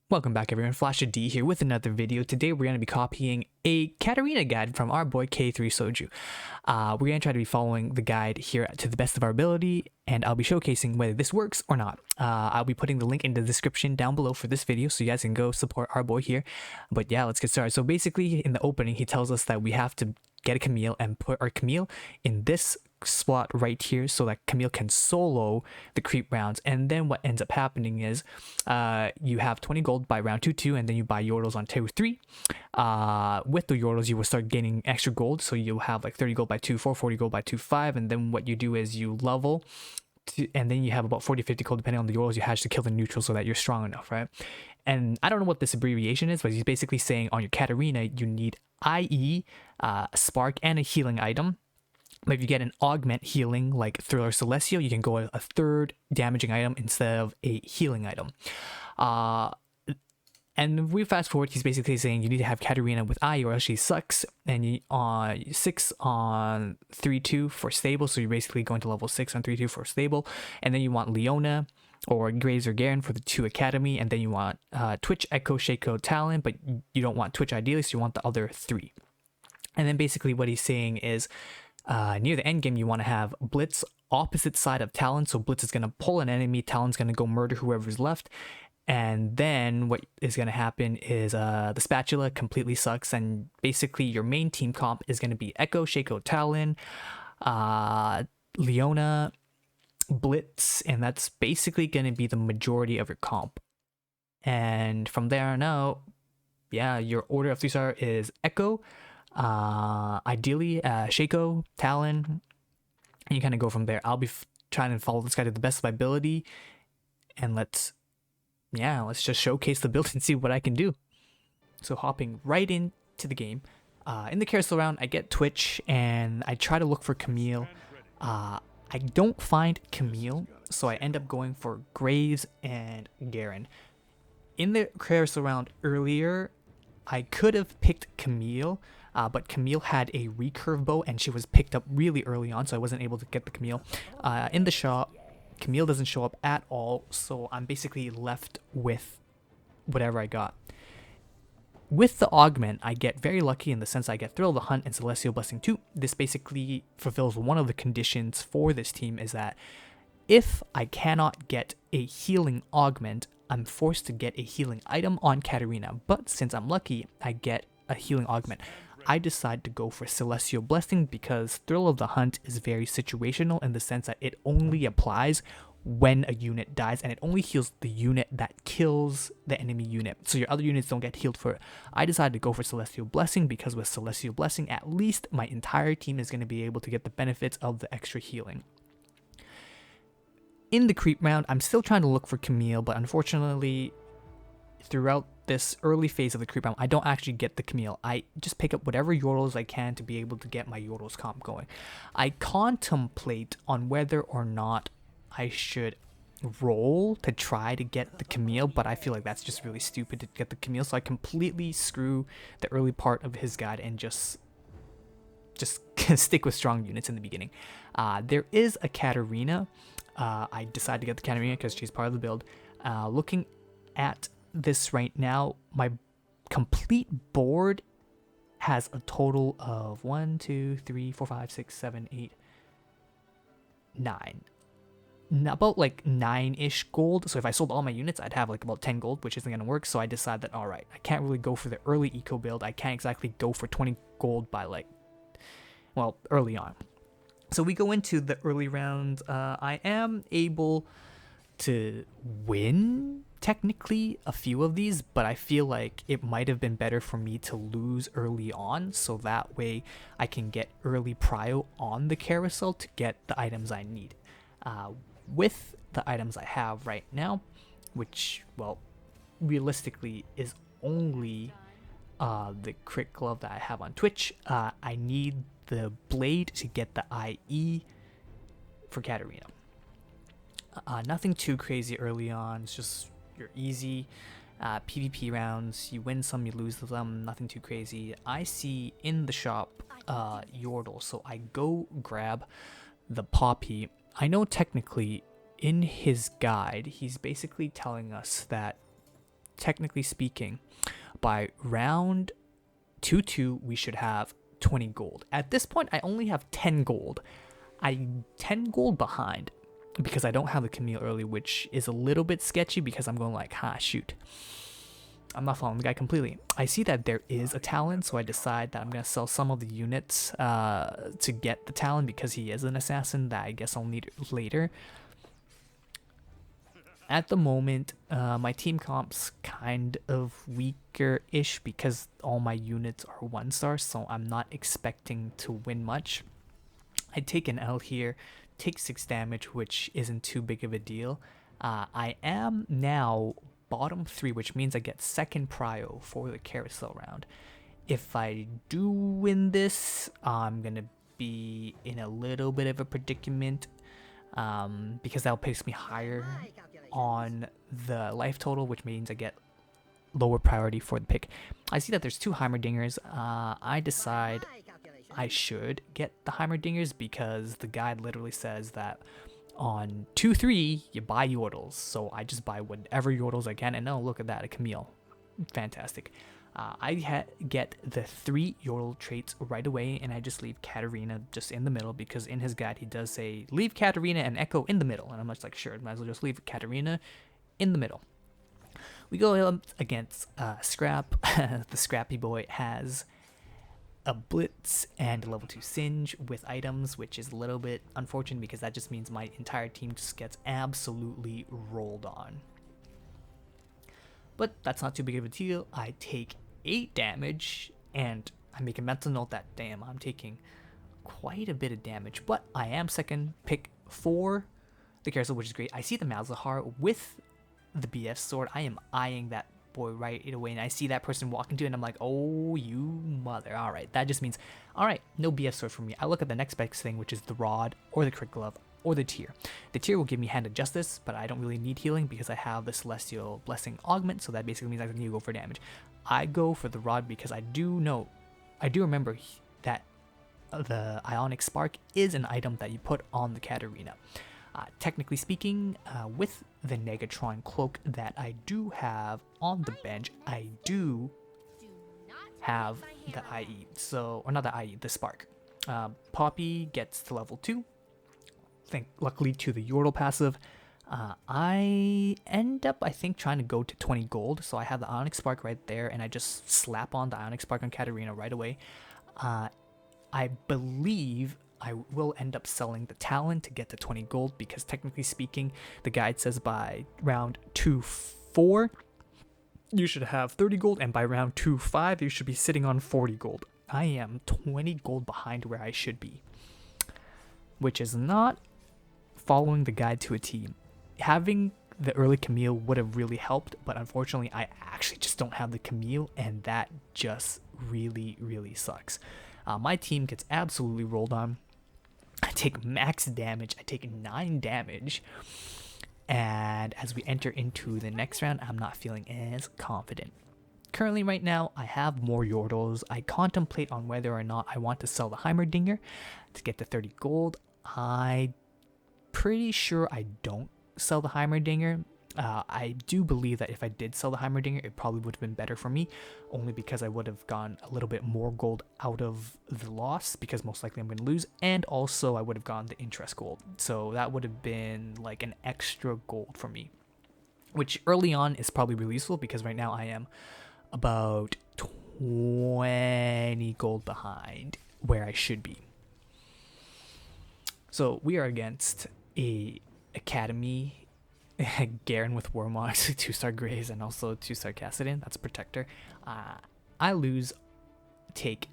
Welcome back everyone, Flash D here with another video. Today we're going to be copying a Katarina guide from our boy K3 Soju. We're going to try to be following the guide here to the best of our ability, and I'll be showcasing whether this works or not. I'll be putting the link in the description down below for this video so you guys can go support our boy here. But yeah, let's get started. So basically in the opening he tells us that we have to get a Camille and put our Camille in this slot right here so that Camille can solo the creep rounds. And then what ends up happening is you have 20 gold by round 2-2, and then you buy Yordles on 2-3. With the Yordles you will start gaining extra gold, so you'll have like 30 gold by 2-4, 40 gold by 2-5, and then what you do is you level and then you have about 40-50 gold depending on the Yordles you hatch to kill the neutral so that you're strong enough, right? And I don't know what this abbreviation is, but he's basically saying on your Katarina you need IE, Spark, and a healing item. But if you get an augment healing like Thriller Celestial, you can go a third damaging item instead of a healing item. And if we fast forward, he's basically saying you need to have Katarina with IE or else she sucks. And you 6 on 3-2 for stable, so you're basically going to level 6 on 3-2 for stable. And then you want Leona or Graves or Garen for the 2 Academy, and then you want Twitch, Echo, Shaco, Talon, but you don't want Twitch ideally, so you want the other 3. And then basically what he's saying is near the end game you want to have Blitz opposite side of Talon, so Blitz is going to pull an enemy, Talon's going to go murder whoever's left, and then what is going to happen is the Spatula completely sucks, and basically your main team comp is going to be Echo, Shaco, Talon, Leona, Blitz, and that's basically going to be the majority of your comp. And from there on out, yeah, your order of 3-star is Echo, ideally Shaco, Talon, and you kind of go from there. I'll be trying to follow this guy to the best of my ability, and let's just showcase the build and see what I can do. So hopping right into the game, in the carousel round I get Twitch and I try to look for Camille. I don't find Camille, so I end up going for Graves and Garen. In the carousel round earlier I could have picked Camille, but Camille had a recurve bow and she was picked up really early on, so I wasn't able to get the Camille. In the shop, Camille doesn't show up at all, so I'm basically left with whatever I got. With the augment, I get very lucky in the sense I get Thrill of the Hunt and Celestial Blessing 2. This basically fulfills one of the conditions for this team, is that if I cannot get a healing augment, I'm forced to get a healing item on Katarina, but since I'm lucky, I get a healing augment. I decide to go for Celestial Blessing because Thrill of the Hunt is very situational in the sense that it only applies when a unit dies, and it only heals the unit that kills the enemy unit, so your other units don't get healed for it. I decided to go for Celestial Blessing because with Celestial Blessing, at least my entire team is going to be able to get the benefits of the extra healing. In the creep round, I'm still trying to look for Camille, but unfortunately, throughout this early phase of the creep round, I don't actually get the Camille. I just pick up whatever Yordles I can to be able to get my Yordles comp going. I contemplate on whether or not I should roll to try to get the Camille, but I feel like that's just really stupid to get the Camille, so I completely screw the early part of his guide and just stick with strong units in the beginning. There is a Katarina. I decided to get the Katarina because she's part of the build. Looking at this right now, my complete board has a total of 1, 2, 3, 4, 5, 6, 7, 8, 9. About like 9-ish gold. So if I sold all my units, I'd have like about 10 gold, which isn't going to work. So I decided that, all right, I can't really go for the early eco build. I can't exactly go for 20 gold by early on. So we go into the early round. I am able to win technically a few of these, but I feel like it might have been better for me to lose early on, so that way I can get early prio on the carousel to get the items I need. With the items I have right now, which, well, realistically is only the crit glove that I have on Twitch, I need the blade to get the IE for Katarina. Nothing too crazy early on, it's just your easy PvP rounds. You win some, you lose them, nothing too crazy. I see in the shop Yordle, so I go grab the Poppy. I know technically in his guide, he's basically telling us that technically speaking, by round 2-2, we should have 20 gold. At this point, I only have 10 gold. I'm 10 gold behind because I don't have the Camille early, which is a little bit sketchy because I'm going like, shoot. I'm not following the guy completely. I see that there is a talent, so I decide that I'm going to sell some of the units to get the talent because he is an assassin that I guess I'll need later. At the moment, my team comp's kind of weaker-ish because all my units are 1-star, so I'm not expecting to win much. I take an L here, take 6 damage, which isn't too big of a deal. I am now bottom 3, which means I get second prio for the carousel round. If I do win this, I'm going to be in a little bit of a predicament because that'll place me higher on the life total, which means I get lower priority for the pick. I see that there's 2 Heimerdingers. I decide I should get the Heimerdingers because the guide literally says that on 2-3 you buy Yordles, so I just buy whatever Yordles I can, and oh, look at that, a Camille. Fantastic. I get the 3 Yordle traits right away, and I just leave Katarina just in the middle because in his guide he does say leave Katarina and Echo in the middle, and I'm just like, sure, might as well just leave Katarina in the middle. We go up against Scrap. The Scrappy Boy has a Blitz and a level 2 Singe with items, which is a little bit unfortunate because that just means my entire team just gets absolutely rolled on. But that's not too big of a deal. I take 8 damage, and I make a mental note that, damn, I'm taking quite a bit of damage. But I am second pick for the carousel, which is great. I see the Malzahar with the BF sword. I am eyeing that boy right away, and I see that person walk into it, and I'm like, oh, you mother. All right, that just means, all right, no BF sword for me. I look at the next best thing, which is the rod or the crit glove or the tier. The tier will give me Hand of Justice, but I don't really need healing because I have the Celestial Blessing Augment, so that basically means I need to go for damage. I go for the rod because I do remember that the Ionic Spark is an item that you put on the Katarina. Technically speaking, with the Negatron cloak that I do have on the bench, I do have the IE, or not the IE, the Spark. Poppy gets to level 2, luckily to the Yordle passive. I end up, I think, trying to go to 20 gold, so I have the Ionic Spark right there, and I just slap on the Ionic Spark on Katarina right away. I believe I will end up selling the talent to get to 20 gold because technically speaking, the guide says by round 2-4 you should have 30 gold, and by round 2-5 you should be sitting on 40 gold. I am 20 gold behind where I should be, which is not following the guide to a T. Having the early Camille would have really helped, but unfortunately I actually just don't have the Camille, and that just really, really sucks. My team gets absolutely rolled on. I take max damage. I take 9 damage. And as we enter into the next round, I'm not feeling as confident. Currently right now, I have more Yordles. I contemplate on whether or not I want to sell the Heimerdinger to get to 30 gold. I'm pretty sure I don't sell the Heimerdinger. I do believe that if I did sell the Heimerdinger, it probably would have been better for me, only because I would have gone a little bit more gold out of the loss, because most likely I'm going to lose, and also I would have gone the interest gold. So that would have been like an extra gold for me, which early on is probably really useful because right now I am about 20 gold behind where I should be. So we are against a Academy Garen with Warmox, 2-star Graze, and also 2-star Cassidin. That's a Protector. I lose, take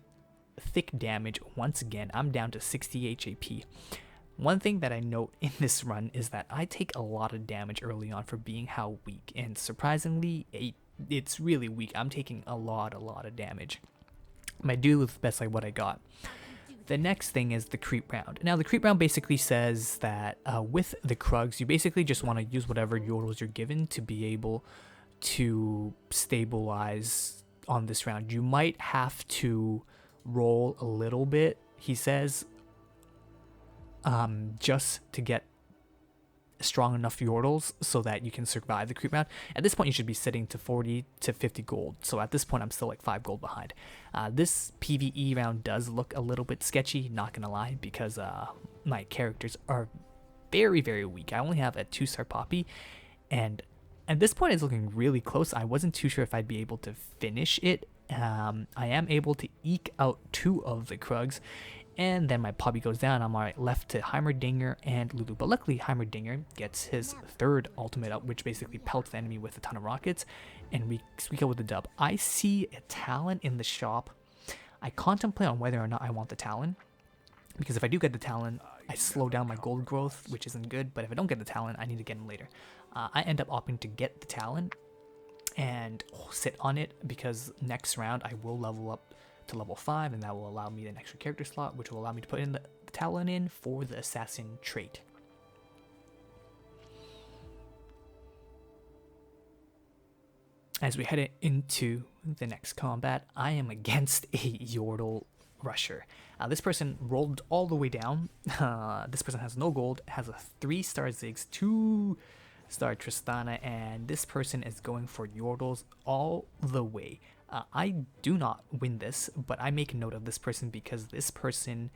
thick damage once again. I'm down to 60 HAP. One thing that I note in this run is that I take a lot of damage early on for being how weak, and surprisingly, it's really weak. I'm taking a lot of damage. I do with the best like what I got. The next thing is the creep round. Now the creep round basically says that with the Krugs, you basically just want to use whatever Yordles you're given to be able to stabilize on this round. You might have to roll a little bit, he says, just to get strong enough Yordles so that you can survive the creep round. At this point, you should be sitting to 40 to 50 gold. So at this point, I'm still like 5 gold behind. This PvE round does look a little bit sketchy, not gonna lie, because my characters are very, very weak. I only have a 2-star Poppy, and at this point, it's looking really close. I wasn't too sure if I'd be able to finish it. I am able to eke out 2 of the Krugs, and then my Poppy goes down. I'm alright, left to Heimerdinger and Lulu. But luckily, Heimerdinger gets his 3rd ultimate up, which basically pelts the enemy with a ton of rockets, and we squeak out with the dub. I see a Talon in the shop. I contemplate on whether or not I want the Talon, because if I do get the Talon, I slow down my gold growth, which isn't good. But if I don't get the Talon, I need to get him later. I end up opting to get the Talon and sit on it, because next round I will level up to level 5, and that will allow me an extra character slot, which will allow me to put in the Talon in for the assassin trait. As we head into the next combat, I am against a Yordle rusher. This person rolled all the way down. This person has no gold, has a 3-star Ziggs, 2-star Tristana, and this person is going for Yordles all the way. I do not win this, but I make a note of this person because this person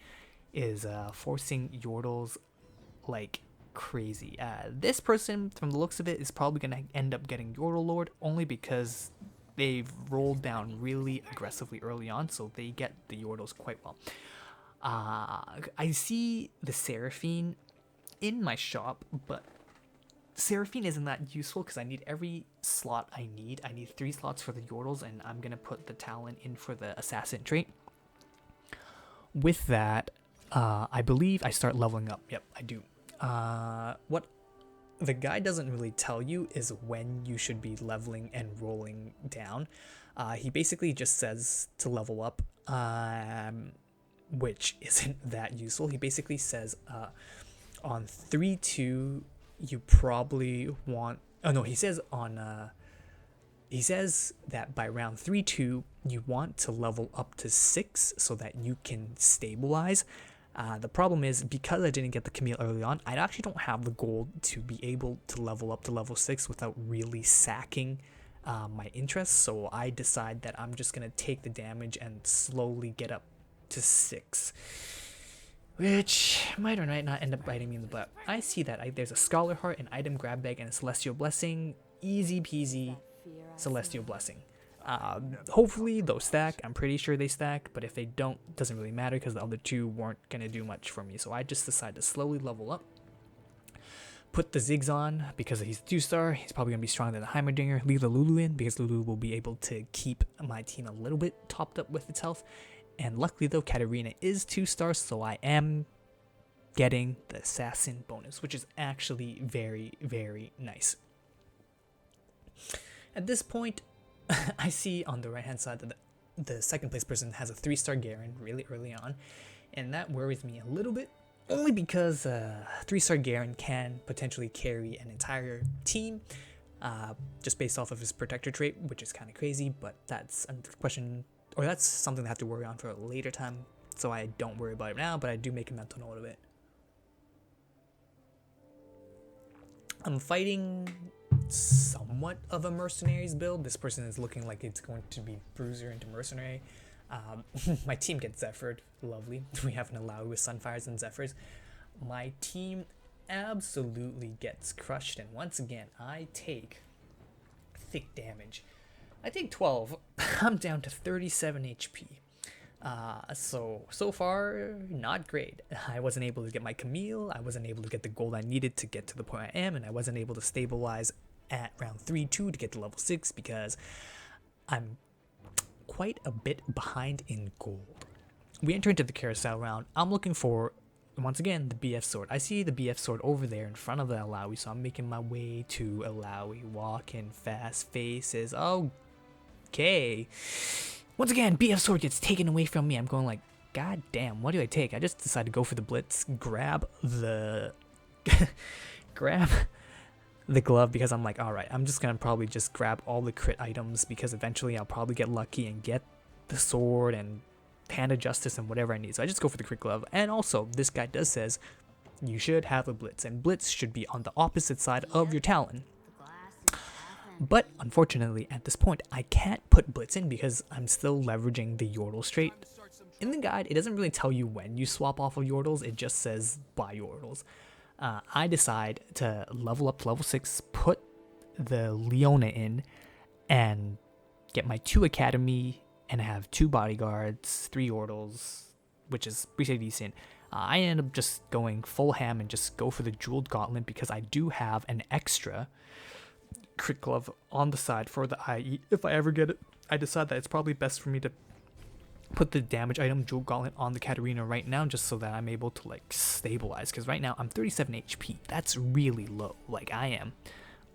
is forcing Yordles like crazy. This person, from the looks of it, is probably going to end up getting Yordle Lord, only because they've rolled down really aggressively early on, so they get the Yordles quite well. I see the Seraphine in my shop, but Seraphine isn't that useful because I need every slot I need. I need 3 slots for the Yordles, and I'm going to put the Talon in for the Assassin trait. With that, I believe I start leveling up. Yep, I do. What the guy doesn't really tell you is when you should be leveling and rolling down. He basically just says to level up, which isn't that useful. He basically says on 3-2, you probably want, oh no, he says on he says that by round 3-2 you want to level up to 6 so that you can stabilize. The problem is, because I didn't get the Camille early on, I actually don't have the gold to be able to level up to level 6 without really sacking my interest, so I decide that I'm just gonna take the damage and slowly get up to 6. Which might or might not end up biting me in the butt. I see that there's a Scholar Heart, an item grab bag, and a Celestial Blessing. Easy peasy Celestial Blessing. Hopefully those stack. I'm pretty sure they stack, but if they don't, it doesn't really matter because the other 2 weren't going to do much for me. So I just decided to slowly level up. Put the Ziggs on because he's a 2-star. He's probably going to be stronger than the Heimerdinger. Leave the Lulu in because Lulu will be able to keep my team a little bit topped up with its health. And luckily though, Katarina is 2-stars, so I am getting the Assassin bonus, which is actually very, very nice. At this point, I see on the right hand side that the second place person has a 3-star Garen really early on, and that worries me a little bit, only because 3-star Garen can potentially carry an entire team just based off of his protector trait, which is kind of crazy, but that's a question, or that's something I have to worry on for a later time, so I don't worry about it now, but I do make a mental note of it. I'm fighting somewhat of a mercenaries build. This person is looking like it's going to be bruiser into mercenary. My team gets Zephyred. Lovely. We have an Alawi with Sunfires and Zephyrs. My team absolutely gets crushed, and once again I take thick damage. I take 12. I'm down to 37 HP. So far, not great. I wasn't able to get my Camille, I wasn't able to get the gold I needed to get to the point I am, and I wasn't able to stabilize at round 3-2 to get to level 6 because I'm quite a bit behind in gold. We enter into the carousel round. I'm looking for, once again, the BF sword. I see the BF sword over there in front of the Alawi, so I'm making my way to Alawi, walking fast faces. Okay. Once again, BF sword gets taken away from me. I'm going like, god damn, what do I take? I just decided to go for the blitz, grab the grab the glove because I'm like, alright, I'm just gonna probably just grab all the crit items because eventually I'll probably get lucky and get the sword and Hand of Justice and whatever I need. So I just go for the crit glove. And also, this guy does says you should have a Blitz, and Blitz should be on the opposite side of your Talon. But unfortunately, at this point, I can't put Blitz in because I'm still leveraging the Yordle trait. In the guide, it doesn't really tell you when you swap off of Yordles, it just says buy Yordles. I decide to level up to level 6, put the Leona in, and get my 2 Academy, and have 2 Bodyguards, 3 Yordles, which is pretty decent. I end up just going full ham and just go for the Jeweled Gauntlet because I do have an extra crit glove on the side for the IE if I ever get it. I decide that it's probably best for me to put the damage item Jeweled Gauntlet on the Katarina right now just so that I'm able to like stabilize, because right now I'm 37 HP. That's really low. Like I am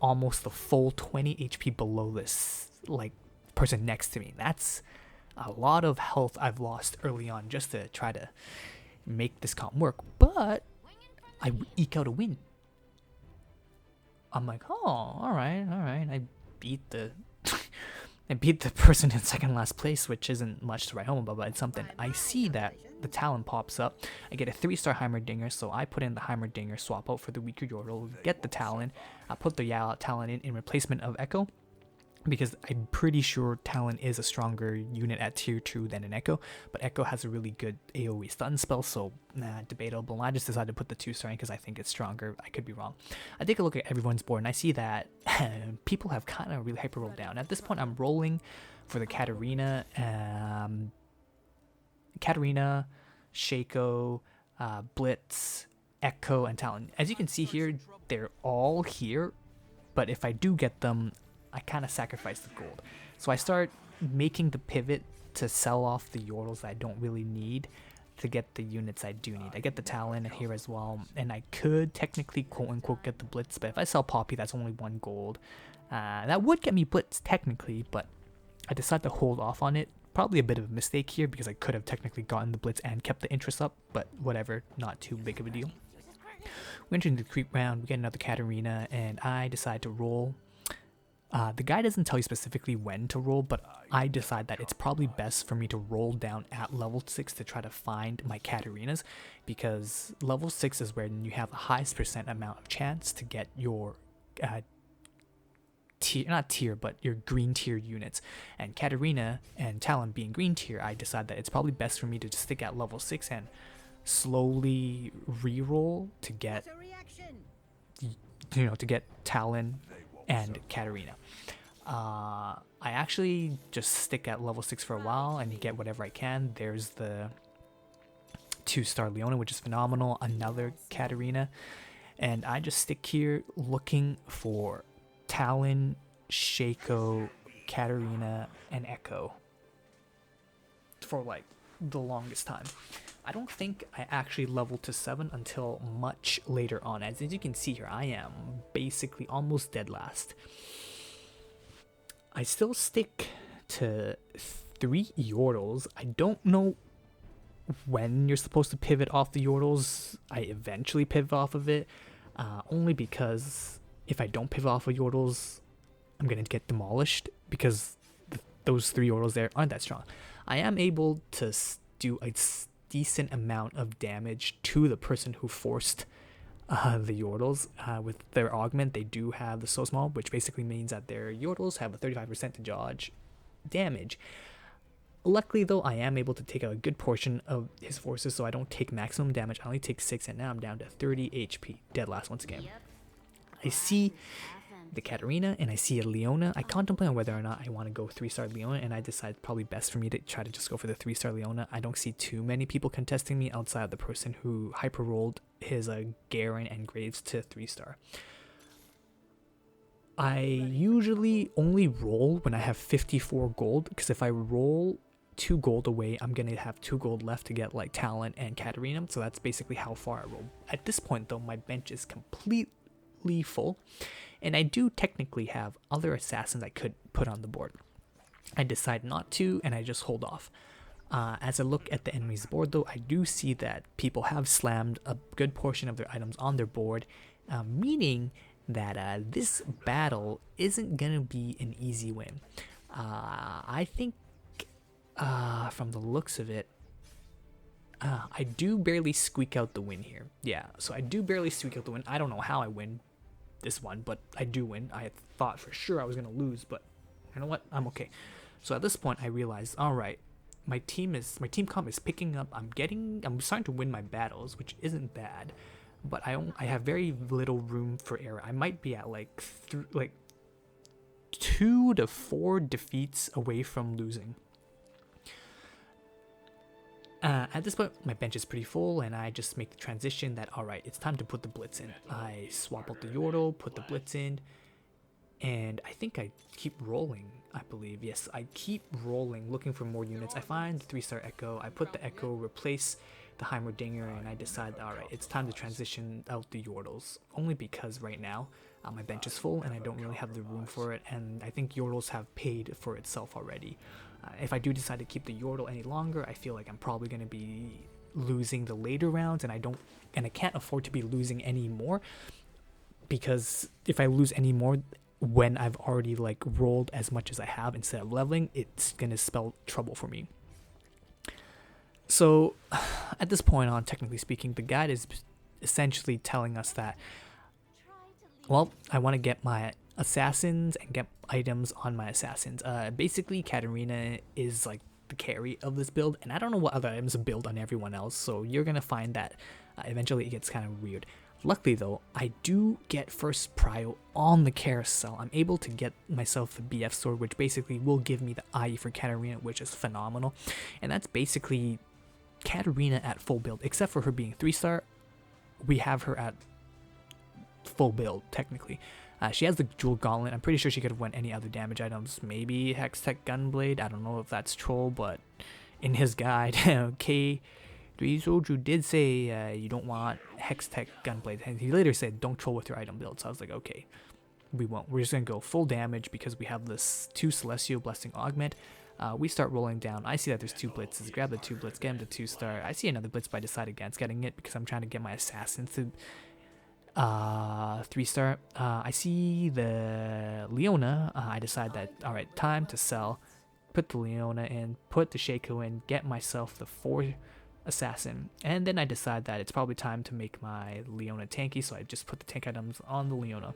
almost the full 20 HP below this like person next to me. That's a lot of health I've lost early on just to try to make this comp work, but I eke out a win. I'm like, oh, all right. I beat the I beat the person in second last place, which isn't much to write home about, but it's something. I see that the Talon pops up. I get a 3-star Heimerdinger, so I put in the Heimerdinger, swap out for the weaker Yordle, get the Talon. I put the Talon in replacement of Echo, because I'm pretty sure Talon is a stronger unit at tier 2 than an Echo, but Echo has a really good AoE stun spell, so debatable. I just decided to put the 2-star in because I think it's stronger. I could be wrong. I take a look at everyone's board and I see that people have kind of really hyper rolled down. At this point, I'm rolling for the Katarina, Shaco, Blitz, Echo, and Talon. As you can see here, they're all here, but if I do get them, I kind of sacrifice the gold. So I start making the pivot to sell off the Yordles that I don't really need to get the units I do need. I get the Talon here as well, and I could technically quote-unquote get the Blitz, but if I sell Poppy, that's only 1 gold. That would get me Blitz technically, but I decided to hold off on it. Probably a bit of a mistake here because I could have technically gotten the Blitz and kept the interest up, but whatever, not too big of a deal. We enter into the creep round, we get another Katarina, and I decide to roll. The guide doesn't tell you specifically when to roll, but I decide that it's probably best for me to roll down at level 6 to try to find my Katarinas, because level 6 is where you have the highest % amount of chance to get your your green tier units. And Katarina and Talon being green tier, I decide that it's probably best for me to just stick at level 6 and slowly reroll to get, to get Talon and Katarina. I actually just stick at level 6 for a while and get whatever I can. There's the 2-star Leona, which is phenomenal, another Katarina, and I just stick here looking for Talon, Shaco, Katarina, and Echo for like the longest time. I don't think I actually leveled to 7 until much later on. As you can see here, I am basically almost dead last. I still stick to 3 Yordles. I don't know when you're supposed to pivot off the Yordles. I eventually pivot off of it, only because if I don't pivot off of Yordles, I'm going to get demolished because those 3 Yordles there aren't that strong. I am able to do a decent amount of damage to the person who forced the Yordles. With their augment, they do have the so small, which basically means that their Yordles have a 35% to dodge damage. Luckily though, I am able to take out a good portion of his forces, so I don't take maximum damage. I only take 6, and now I'm down to 30 HP. Dead last once again. I see the Katarina and I see a Leona. I contemplate on whether or not I want to go 3-star Leona, and I decide probably best for me to try to just go for the 3-star Leona. I don't see too many people contesting me outside of the person who hyper rolled his Garen and Graves to 3-star. I usually only roll when I have 54 gold, because if I roll 2 gold away, I'm gonna have 2 gold left to get like Talon and Katarina, so that's basically how far I roll. At this point though, my bench is completely full, and I do technically have other assassins I could put on the board. I decide not to, and I just hold off. As I look at the enemy's board though, I do see that people have slammed a good portion of their items on their board, meaning that this battle isn't gonna be an easy win. I think from the looks of it, I do barely squeak out the win here. Yeah, so I do barely squeak out the win. I don't know how I win this one, but I do win. I had thought for sure I was going to lose, but you know what? I'm okay. So at this point, I realized, all right, my team comp is picking up. I'm starting to win my battles, which isn't bad, but I have very little room for error. I might be at like 2 to 4 defeats away from losing. At this point, my bench is pretty full, and I just make the transition that, alright, it's time to put the blitz in. I swap out the Yordle, put the blitz in, and I think I keep rolling, I believe. Yes, I keep rolling, looking for more units. I find the 3-star Echo, I put the Echo, replace the Heimerdinger, and I decide, alright, it's time to transition out the Yordles. Only because right now, my bench is full, and I don't really have the room for it, and I think Yordles have paid for itself already. If I do decide to keep the Yordle any longer, I feel like I'm probably going to be losing the later rounds, and I can't afford to be losing any more, because if I lose any more when I've already like rolled as much as I have instead of leveling, it's going to spell trouble for me. So at this point on, technically speaking, the guide is essentially telling us that, well, I want to get my assassins and get items on my assassins. Basically, Katarina is like the carry of this build, and I don't know what other items build on everyone else, so you're gonna find that eventually it gets kind of weird. Luckily though, I do get first prio on the carousel. I'm able to get myself the BF sword, which basically will give me the IE for Katarina, which is phenomenal, and that's basically Katarina at full build. Except for her being 3-star, we have her at full build technically. She has the Jewel Gauntlet. I'm pretty sure she could have won any other damage items. Maybe Hextech Gunblade. I don't know if that's troll, but in his guide, K3 Soju did say you don't want Hextech Gunblade. And he later said don't troll with your item build. So I was like, okay, we won't. We're just going to go full damage because we have this 2 Celestial Blessing Augment. We start rolling down. I see that there's 2 blitzes. Grab the 2 blitz, get him to 2-star. I see another blitz, but I decide against getting it because I'm trying to get my assassins to 3-star. I see the Leona. I decide that, alright, time to sell. Put the Leona in, put the Shaco in, get myself the 4 assassin, and then I decide that it's probably time to make my Leona tanky, so I just put the tank items on the Leona.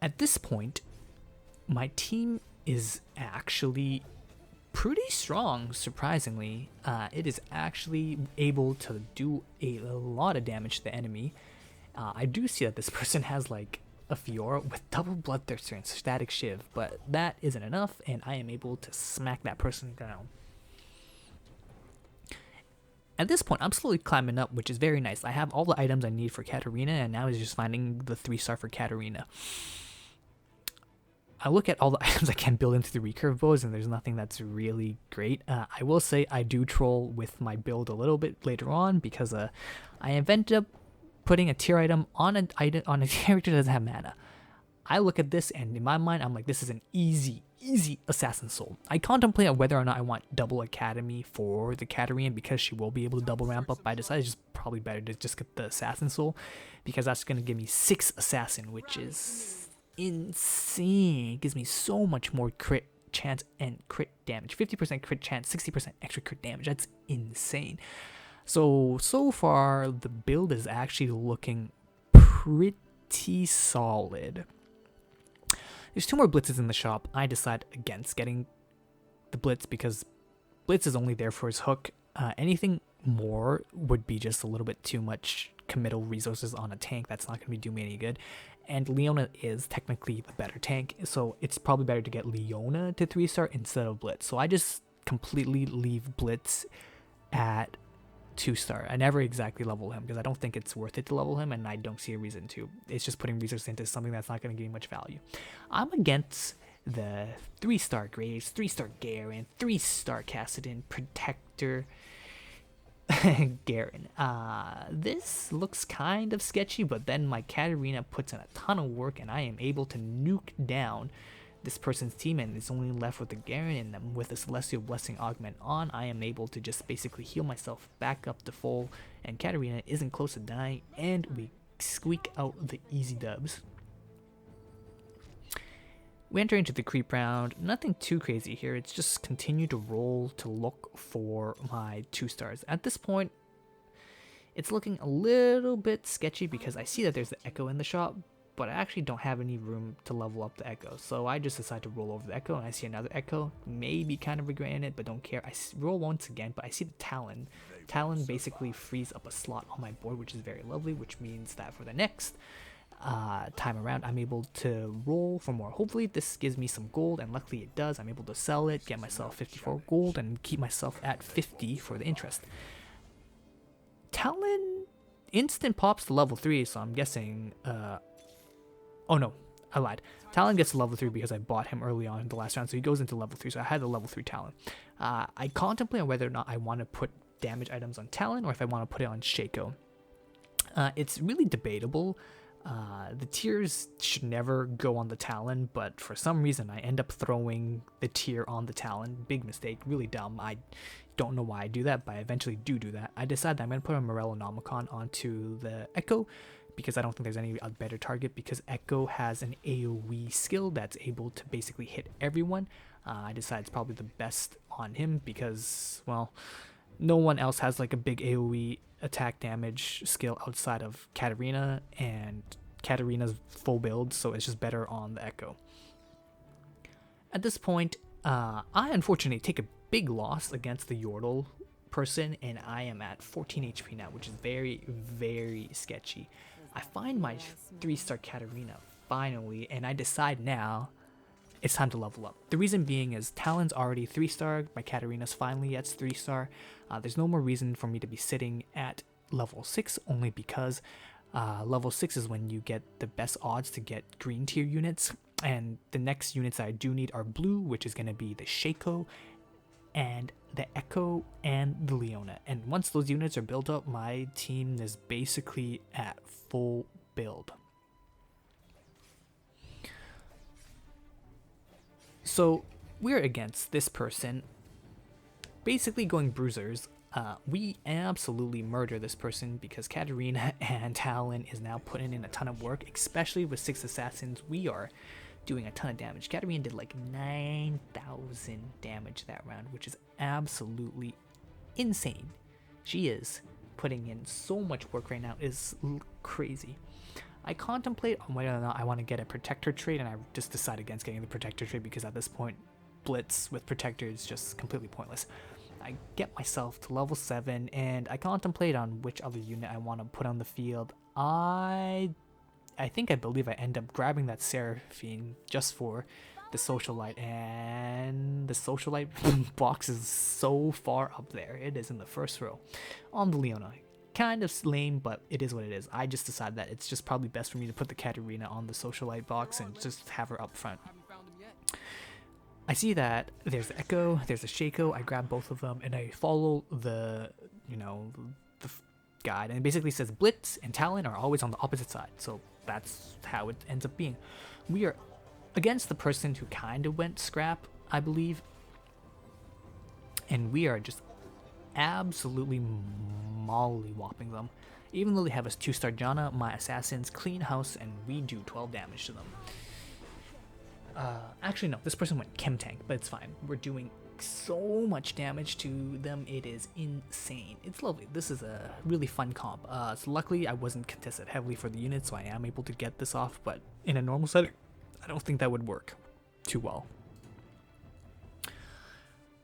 At this point, my team is actually pretty strong, surprisingly. It is actually able to do a lot of damage to the enemy. I do see that this person has like a Fiora with double Bloodthirster and Static Shiv, but that isn't enough, and I am able to smack that person down. At this point, I'm slowly climbing up, which is very nice. I have all the items I need for Katarina, and now it's just finding the 3-star for Katarina. I look at all the items I can build into the recurve bows, and there's nothing that's really great. I will say I do troll with my build a little bit later on because I ended up putting a tier item on a character that doesn't have mana. I look at this, and in my mind, I'm like, this is an easy assassin soul. I contemplate on whether or not I want double academy for the Katarina because she will be able to double ramp up, but I decided it's just probably better to just get the assassin soul because that's going to give me 6 assassin, which is insane. It gives me so much more crit chance and crit damage. 50% crit chance, 60% extra crit damage. That's insane. So far, the build is actually looking pretty solid. There's 2 more blitzes in the shop. I decide against getting the blitz because blitz is only there for his hook. Anything more would be just a little bit too much committal resources on a tank. That's not going to be doing me any good. And Leona is technically the better tank, so it's probably better to get Leona to 3-star instead of blitz. So I just completely leave blitz at 2-star. I never exactly level him because I don't think it's worth it to level him, and I don't see a reason to. It's just putting resources into something that's not going to give you much value. I'm against the 3-star Graves, 3-star Garen, 3-star Cassidon, Protector Garen. This looks kind of sketchy, but then my Katarina puts in a ton of work, and I am able to nuke down this person's team, and it's only left with the Garen, and then with the Celestial Blessing Augment on, I am able to just basically heal myself back up to full, and Katarina isn't close to dying, and we squeak out the easy dubs. We enter into the creep round. Nothing too crazy here. It's just continue to roll to look for my 2 stars. At this point, it's looking a little bit sketchy because I see that there's the Echo in the shop, but I actually don't have any room to level up the Echo. So I just decide to roll over the Echo, and I see another Echo. Maybe kind of regretting it, but don't care. I roll once again, but I see the Talon. Talon basically frees up a slot on my board, which is very lovely, which means that for the next time around, I'm able to roll for more. Hopefully this gives me some gold, and luckily it does. I'm able to sell it, get myself 54 gold, and keep myself at 50 for the interest. Talon instant pops to level 3, so I'm guessing, oh no, I lied. Talon gets to level 3 because I bought him early on in the last round, so he goes into level 3, so I had the level 3 Talon. I contemplate on whether or not I want to put damage items on Talon, or if I want to put it on Shaco. It's really debatable. The tiers should never go on the Talon, but for some reason I end up throwing the tier on the Talon. Big mistake, really dumb. I don't know why I do that, but I eventually do that. I decide that I'm going to put a Morellonomicon onto the Echo, because I don't think there's any better target, because Echo has an AoE skill that's able to basically hit everyone. I decide it's probably the best on him because, well, no one else has like a big AoE attack damage skill outside of Katarina, and Katarina's full build, so it's just better on the Echo. At this point, I unfortunately take a big loss against the Yordle person, and I am at 14 HP now, which is very, very sketchy. I find my 3-star Katarina finally, and I decide now it's time to level up. The reason being is Talon's already 3-star, my Katarina's finally at 3-star. There's no more reason for me to be sitting at level 6, only because level 6 is when you get the best odds to get green tier units, and the next units that I do need are blue, which is going to be the Shaco and the Echo and the Leona. And once those units are built up, my team is basically at full build. So we're against this person, basically going bruisers. We absolutely murder this person because Katarina and Talon is now putting in a ton of work, especially with 6 assassins. We are doing a ton of damage. Katarina did like 9,000 damage that round, which is absolutely insane. She is putting in so much work right now. It's crazy. I contemplate on whether or not I want to get a protector trade, and I just decide against getting the protector trade because at this point, blitz with protector is just completely pointless. I get myself to level 7, and I contemplate on which other unit I want to put on the field. I believe I end up grabbing that Seraphine just for the Socialite, and the Socialite box is so far up there. It is in the first row on the Leona. Kind of lame, but it is what it is. I just decided that it's just probably best for me to put the Katarina on the Socialite box and just have her up front. I see that there's the Echo, there's the Shaco. I grab both of them and I follow the guide, and it basically says Blitz and Talon are always on the opposite side. So that's how it ends up being. We are against the person who kind of went scrap, I believe, and we are just absolutely molly-whopping them. Even though they have a 2-star Janna, my assassins clean house and we do 12 damage to them. Actually no, this person went Chem Tank, but it's fine. We're doing so much damage to them, it is insane. It's lovely. This is a really fun comp. So luckily I wasn't contested heavily for the unit, so I am able to get this off, but in a normal setting, I don't think that would work too well.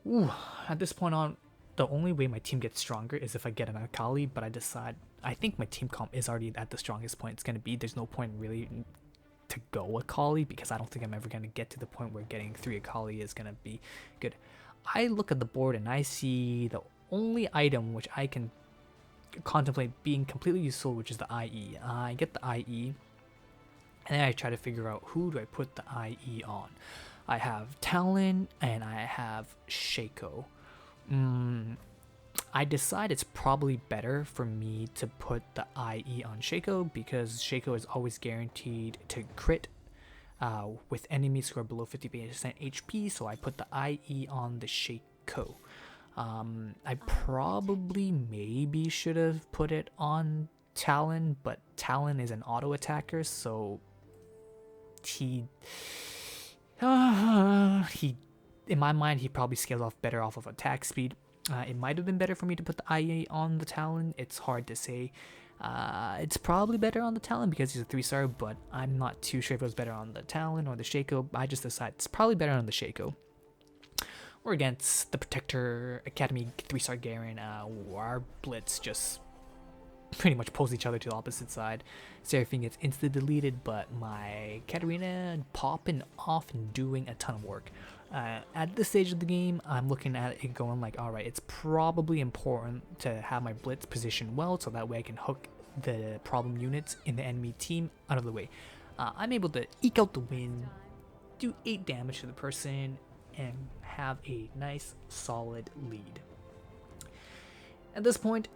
Ooh, at this point on, the only way my team gets stronger is if I get an Akali, but I think my team comp is already at the strongest point it's going to be. There's no point really to go Akali because I don't think I'm ever going to get to the point where getting 3 Akali is going to be good. I look at the board and I see the only item which I can contemplate being completely useful, which is the IE. I get the IE and then I try to figure out who do I put the IE on. I have Talon and I have Shaco. I decide it's probably better for me to put the IE on Shaco because Shaco is always guaranteed to crit with enemies who are below 50% HP, so I put the IE on the Shaco. I probably maybe should have put it on Talon, but Talon is an auto attacker, so in my mind, he probably scales off better off of attack speed. It might have been better for me to put the IA on the Talon. It's hard to say. It's probably better on the Talon because he's a 3-star, but I'm not too sure if it was better on the Talon or the Shaco. I just decided it's probably better on the Shaco. We're against the Protector Academy 3-star Garen. Our Blitz just pretty much pulls each other to the opposite side. Seraphine gets instantly deleted, but my Katarina popping off and doing a ton of work. At this stage of the game, I'm looking at it going like, alright, it's probably important to have my Blitz positioned well so that way I can hook the problem units in the enemy team out of the way. I'm able to eke out the win, do 8 damage to the person, and have a nice solid lead. At this point,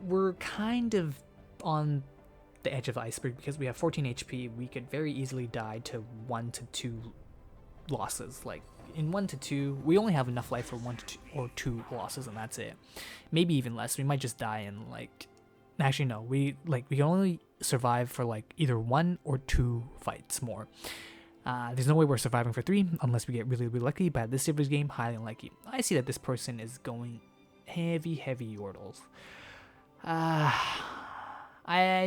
we're kind of on the edge of the iceberg because we have 14 HP. We could very easily die to 1 to 2 losses. Like in 1 to 2, we only have enough life for 1 to 2 or 2 losses, and that's it. Maybe even less. We might just die in like, actually no, we can only survive for like either 1 or 2 fights more. There's no way we're surviving for 3 unless we get really, really lucky, but at this stage of the game, highly unlucky. I see that this person is going heavy Yordles. I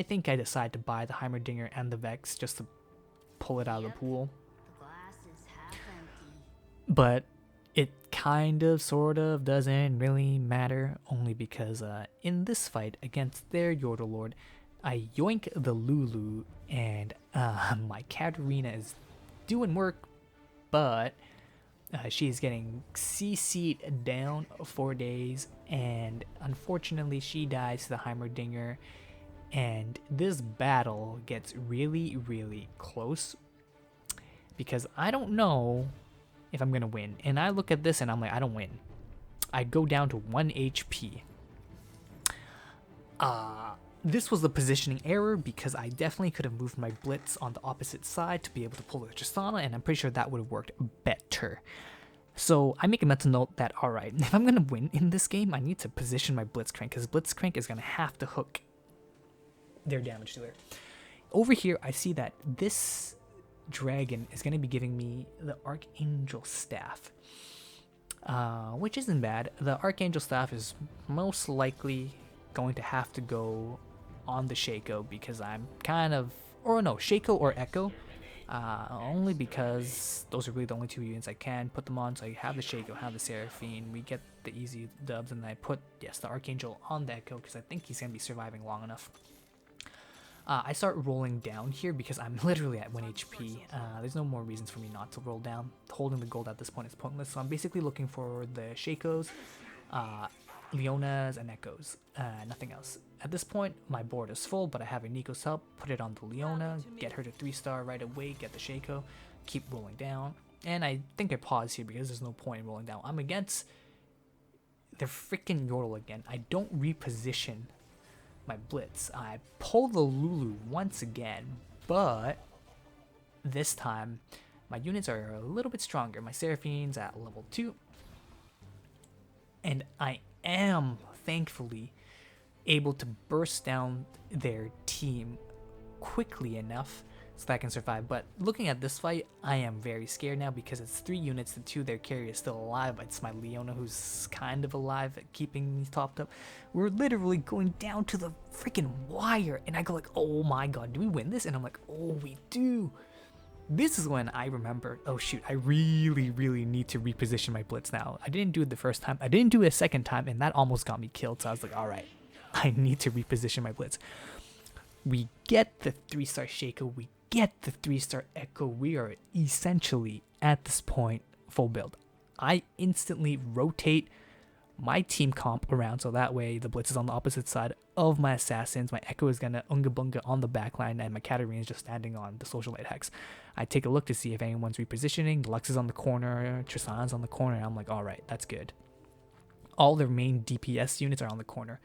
think I decided to buy the Heimerdinger and the Vex just to pull it out of the pool. But it kind of, sort of, doesn't really matter, only because in this fight against their Yordle Lord, I yoink the Lulu, and my Katarina is doing work, but she's getting CC'd down 4 days, and unfortunately she dies to the Heimerdinger, and this battle gets really, really close, because I don't know if I'm gonna win, and I look at this and I'm like, I don't win. I go down to 1 HP. This was the positioning error because I definitely could have moved my Blitz on the opposite side to be able to pull the Tristana, and I'm pretty sure that would have worked better. So I make a mental note that, alright, if I'm going to win in this game, I need to position my Blitzcrank, because Blitzcrank is going to have to hook their damage dealer. Over here, I see that this dragon is going to be giving me the Archangel Staff, which isn't bad. The Archangel Staff is most likely going to have to go on the Shaco because I'm kind of, or no, Shaco or Echo, only because those are really the only 2 units I can put them on. So I have the Shaco, have the Seraphine, we get the easy dubs, and I put, yes, the Archangel on the Echo because I think he's going to be surviving long enough. I start rolling down here because I'm literally at 1 HP. There's no more reasons for me not to roll down. Holding the gold at this point is pointless, so I'm basically looking for the Shakos, Leonas, and Echoes, nothing else. At this point, my board is full, but I have a Nico's help. Put it on the Leona, get her to 3-star right away, get the Shaco, keep rolling down. And I think I pause here because there's no point in rolling down. I'm against the freaking Yordle again. I don't reposition my Blitz. I pull the Lulu once again, but this time my units are a little bit stronger. My Seraphine's at level 2, and I am thankfully able to burst down their team quickly enough so that I can survive. But looking at this fight, I am very scared now because it's 3 units, the 2 their carrier is still alive. It's my Leona who's kind of alive at keeping me topped up. We're literally going down to the freaking wire, and I go like, oh my god, do we win this? And I'm like, oh, we do. This is when I remember, oh shoot, I really need to reposition my Blitz now. I didn't do it the first time, I didn't do it a second time, and that almost got me killed. So I was like, alright, I need to reposition my Blitz. We get the 3-star Shaco, we get the 3-star Echo. We are essentially, at this point, full build. I instantly rotate my team comp around so that way the Blitz is on the opposite side of my assassins. My Echo is gonna unga bunga on the backline, and my Katarina is just standing on the Socialite Hex. I take a look to see if anyone's repositioning. Lux is on the corner, Tristan's on the corner, and I'm like, alright, that's good. All their main DPS units are on the corner.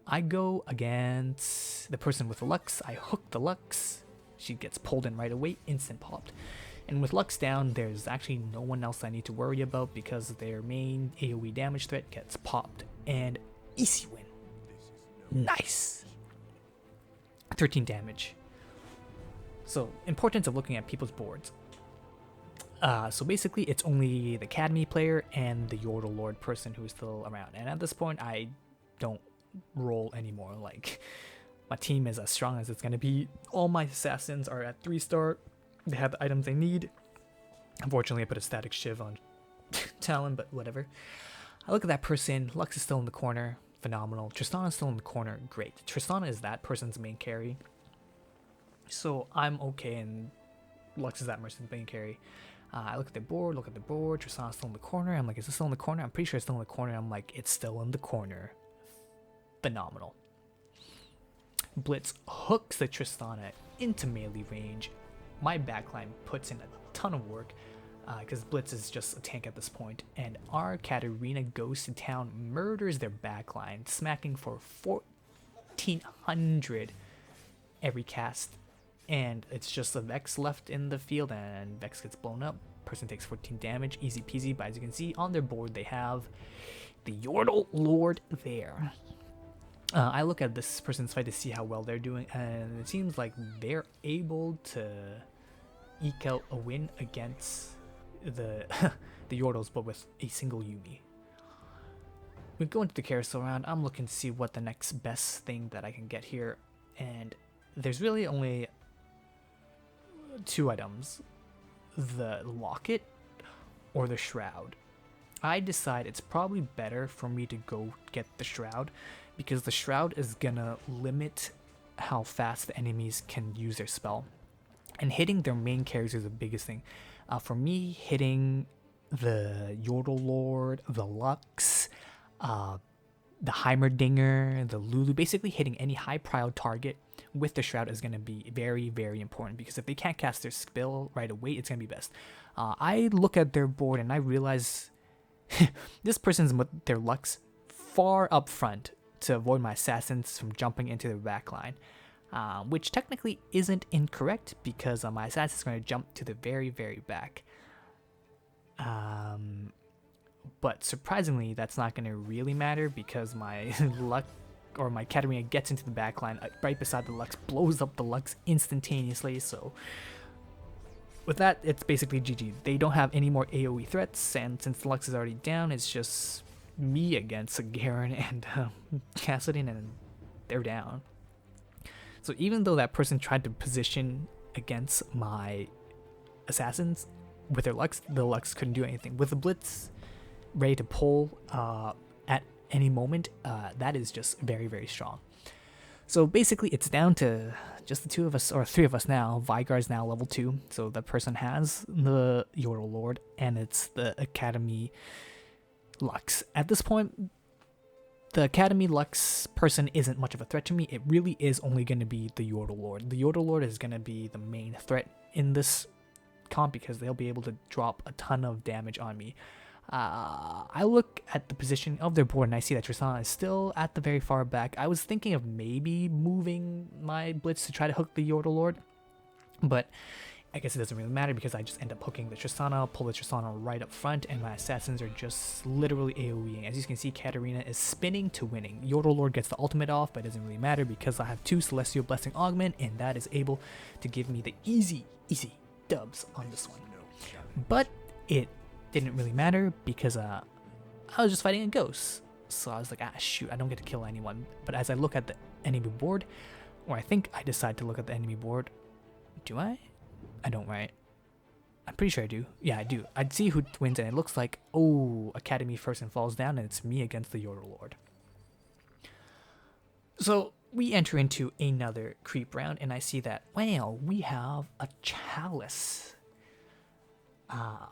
I go against the person with the Lux. I hook the Lux. She gets pulled in right away, instant popped. And with Lux down, there's actually no one else I need to worry about because their main AoE damage threat gets popped. And easy win. Nice. 13 damage. So, importance of looking at people's boards. So basically, it's only the Academy player and the Yordle Lord person who's still around. And at this point, I don't roll anymore. Like, my team is as strong as it's going to be. All my assassins are at 3-star. They have the items they need. Unfortunately, I put a static shiv on Talon, but whatever. I look at that person. Lux is still in the corner. Phenomenal. Tristana is still in the corner. Great. Tristana is that person's main carry. So I'm okay, and Lux is that person's main carry. I look at the board, Tristana's still in the corner. I'm like, is it still in the corner? I'm pretty sure it's still in the corner. I'm like, it's still in the corner. Phenomenal. Blitz hooks the Tristana into melee range. My backline puts in a ton of work because Blitz is just a tank at this point. And our Katarina goes to town, murders their backline, smacking for 1400 every cast. And it's just a Vex left in the field, and Vex gets blown up. Person takes 14 damage, easy peasy. But as you can see on their board, they have the Yordle Lord there. I look at this person's fight to see how well they're doing, and it seems like they're able to eke out a win against the the Yordles, but with a single Yuumi. We go into the carousel round. I'm looking to see what the next best thing that I can get here, and there's really only 2 items: the locket or the shroud. I decide it's probably better for me to go get the shroud, because the shroud is gonna limit how fast the enemies can use their spell, and hitting their main carries is the biggest thing. For me, hitting the Yordle Lord, the Lux, the Heimerdinger, the Lulu, basically hitting any high prio target with the shroud is going to be very, very important, because if they can't cast their spell right away, it's going to be best. I look at their board and I realize this person's with their Lux far up front to avoid my assassins from jumping into their backline, which technically isn't incorrect, because my assassin is going to jump to the very, very back. But surprisingly, that's not going to really matter, because my Luck or my Katarina gets into the backline right beside the Lux, blows up the Lux instantaneously. So with that, it's basically GG. They don't have any more AoE threats, and since the Lux is already down, it's just me against Garen and Cassidy, and they're down. So even though that person tried to position against my assassins with their Lux, the Lux couldn't do anything. With the Blitz ready to pull at any moment, that is just very, very strong. So basically, it's down to just the 2 of us, or 3 of us now. Vigar's now level 2, so that person has the Yordle Lord, and it's the Academy Lux. At this point, the Academy Lux person isn't much of a threat to me. It really is only going to be the Yordle Lord. The Yordle Lord is going to be the main threat in this comp, because they'll be able to drop a ton of damage on me. I look at the position of their board and I see that Tristana is still at the very far back. I was thinking of maybe moving my Blitz to try to hook the Yordle Lord, but I guess it doesn't really matter, because I just end up hooking the Tristana, pull the Tristana right up front, and my assassins are just literally AoEing. As you can see, Katarina is spinning to winning. Yordle Lord gets the ultimate off, but it doesn't really matter, because I have 2 Celestial Blessing Augment, and that is able to give me the easy dubs on this one. But it didn't really matter, because I was just fighting a ghost. So I was like, shoot, I don't get to kill anyone. But as I look at the enemy board, or I think I decide to look at the enemy board, do I? I don't, right? I'm pretty sure I do. Yeah, I do. I'd see who wins, and it looks like, oh, Academy person falls down, and it's me against the Yordle Lord. So we enter into another creep round, and I see that, wow, we have a Chalice.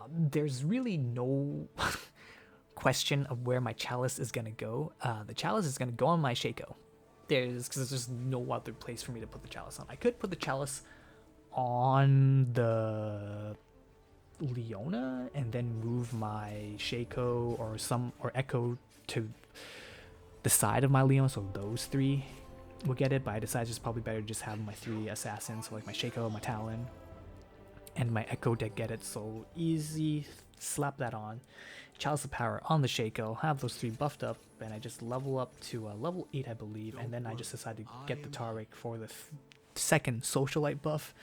There's really no question of where my Chalice is going to go. The Chalice is going to go on my Shaco. Because there's just no other place for me to put the Chalice on. I could put the Chalice on the Leona and then move my Shaco or Echo to the side of my Leona, so those 3 will get it. But I decided it's probably better to just have my 3 assassins, so like my Shaco, my Talon, and my Echo deck get it. So easy, slap that on. Chalice of Power on the Shaco, have those 3 buffed up, and I just level up to level 8, I believe, and then I just decided to get the Taric for the 2nd Socialite buff.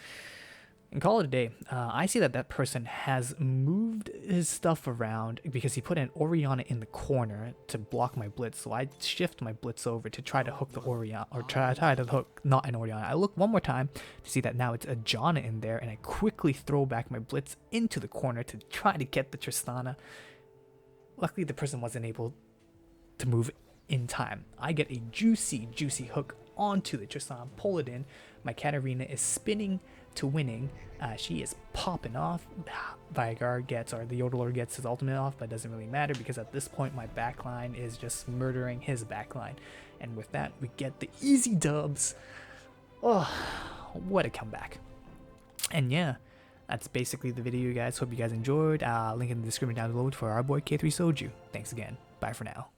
And call it a day. I see that that person has moved his stuff around because he put an Oriana in the corner to block my blitz. So I shift my blitz over to try to hook the Oriana, or try to hook not an Oriana. I look one more time to see that now it's a Janna in there, and I quickly throw back my blitz into the corner to try to get the Tristana. Luckily, the person wasn't able to move in time. I get a juicy hook onto the Tristana, pull it in. My Katarina is spinning to winning. She is popping off. Veigar gets, or the Yodeler gets his ultimate off, but it doesn't really matter because at this point my backline is just murdering his backline. And with that, we get the easy dubs. Oh, what a comeback. And yeah, that's basically the video, guys. Hope you guys enjoyed. Link in the description down below for our boy K3 Soju. Thanks again. Bye for now.